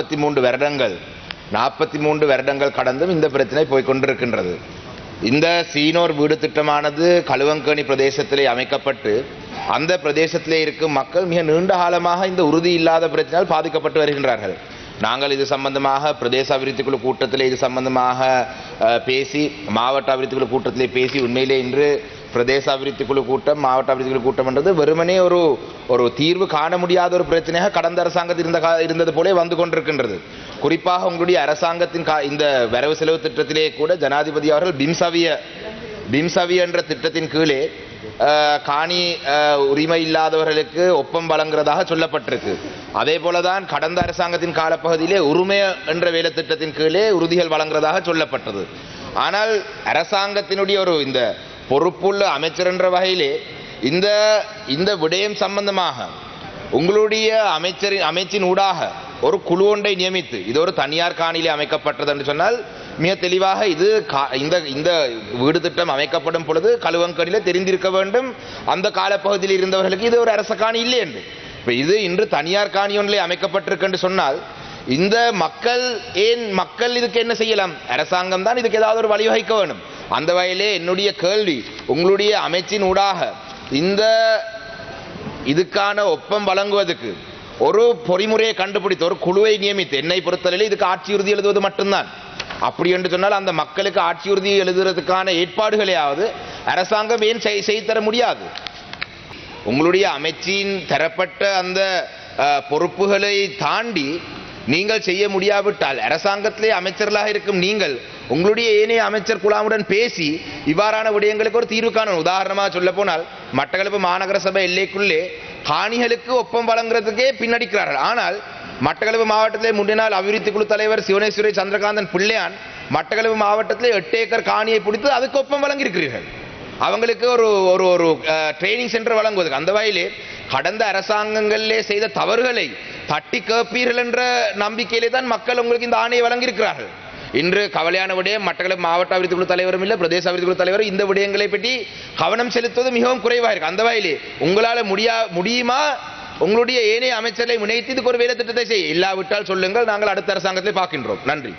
43 வருடங்கள் கடந்தும் இந்த பிரச்சனை போய்கொண்டிருக்கின்றது. இந்த சீனோர் வீடு திட்டமானது களுவங்கேணி பிரதேசத்திலே அமைக்கப்பட்டு அந்த பிரதேசத்திலே இருக்கும் மக்கள் மிக நீண்ட காலமாக இந்த உறுதி இல்லாத பிரச்சனையால் பாதிக்கப்பட்டு வருகின்றார்கள். நாங்கள் இது சம்பந்தமாக பிரதேச அபிவிருத்தி குழு கூட்டத்திலே இது சம்பந்தமாக பேசி, மாவட்ட அபிவிருத்தி குழு கூட்டத்திலே பேசி, உண்மையிலே இன்று பிரதேச அபிவிருத்தி குழு கூட்டம், மாவட்ட அபிவிருத்தி குழு கூட்டம் என்றது வெறுமனே ஒரு தீர்வு காண முடியாத ஒரு பிரச்சனையாக கடந்த அரசாங்கத்தில் இருந்தது போலே வந்து கொண்டிருக்கின்றது. குறிப்பாக உங்களுடைய அரசாங்கத்தின் இந்த வரவு செலவு திட்டத்திலே கூட ஜனாதிபதி அவர்கள் பிம்சவிய என்ற திட்டத்தின் கீழே காணி உரிமை இல்லாதவர்களுக்கு ஒப்பம் வழங்குறதாக சொல்லப்பட்டிருக்கு. அதே போலதான் கடந்த அரசாங்கத்தின் காலப்பகுதியிலே உரிமை என்ற வேலை திட்டத்தின் கீழே உறுதிகள் வழங்குறதாக சொல்லப்பட்டது. ஆனால் அரசாங்கத்தினுடைய இந்த பொறுப்புள்ள அமைச்சர் என்ற வகையிலே இந்த விடயம் சம்பந்தமாக உங்களுடைய அமைச்சின் ஊடாக ஒரு குழு ஒன்றை நியமித்து, இது ஒரு தனியார் காணியிலே அமைக்கப்பட்டது என்று சொன்னால் மிக தெளிவாக இந்த வீடு திட்டம் அமைக்கப்படும் பொழுது களுவங்கேணியிலே தெரிந்திருக்க வேண்டும் அந்த காலப்பகுதியில் இருந்தவர்களுக்கு இது ஒரு அரச காணி இல்லை என்று. இப்போ இது இன்று தனியார் காணி ஒன்றிலே அமைக்கப்பட்டிருக்கு என்று சொன்னால் இந்த மக்கள் இதுக்கு என்ன செய்யலாம்? அரசாங்கம் தான் இதுக்கு ஏதாவது ஒரு வழிவகுக்க வேண்டும். அந்த வகையிலே என்னுடைய கேள்வி, உங்களுடைய அமைச்சின் ஊடாக இதுக்கான ஒப்பம் வழங்குவதற்கு ஒரு பொறிமுறையை கண்டுபிடித்து ஒரு குழுவை நியமித்து, என்னை பொறுத்தவரையில் இதுக்கு ஆட்சி உறுதி எழுதுவது மட்டும்தான். அப்படி என்று சொன்னால் அந்த மக்களுக்கு ஆட்சி உறுதி எழுதுறதுக்கான ஏற்பாடுகளையாவது அரசாங்கம் ஏன் செய்து தர முடியாது? உங்களுடைய அமைச்சின் தரப்பட்ட அந்த பொறுப்புகளை தாண்டி நீங்கள் செய்ய முடியாவிட்டால் அரசாங்கத்திலே அமைச்சர்களாக இருக்கும் நீங்கள் உங்களுடைய ஏனைய அமைச்சர் குழாமுடன் பேசி இவ்வாறான விடயங்களுக்கு ஒரு தீர்வு காணும். உதாரணமாக சொல்ல போனால் மட்டக்களப்பு மாநகர சபை எல்லைக்குள்ளே காணிகளுக்கு ஒப்பம் வழங்குறதுக்கே பின்னடிக்கிறார்கள். ஆனால் மட்டக்களப்பு மாவட்டத்திலே முன்னாள் அபிவிருத்தி குழு தலைவர் சிவனேஸ்வரி சந்திரகாந்தன் பிள்ளையான் மட்டக்களப்பு மாவட்டத்திலே 8 ஏக்கர் காணியை பிடித்து அதுக்கு ஒப்பம் வழங்கியிருக்கிறீர்கள். அவங்களுக்கு ஒரு ட்ரைனிங் சென்டர் வழங்குவதற்கு. அந்த வகையிலே கடந்த அரசாங்கங்களிலே செய்த தவறுகளை தட்டி கேட்பீர்கள் என்ற நம்பிக்கையிலே தான் மக்கள் உங்களுக்கு இந்த ஆணையை வழங்கியிருக்கிறார்கள். இன்று கவலையான விடயம், மட்டக்களப்பு மாவட்ட அபிவிருத்தி குழு தலைவரும் இல்லை, பிரதேச அபிவிருத்தி குழு தலைவரும் இந்த விடயங்களை பற்றி கவனம் செலுத்துவது மிகவும் குறைவாக இருக்கு. அந்த வகையிலே உங்களால் முடியுமா உங்களுடைய ஏனைய அமைச்சர்களை முனைத்து இதுக்கு ஒரு வேலை திட்டத்தை செய்ய? இல்லாவிட்டால் சொல்லுங்கள், நாங்கள் அடுத்த அரசாங்கத்திலே பார்க்கின்றோம். நன்றி.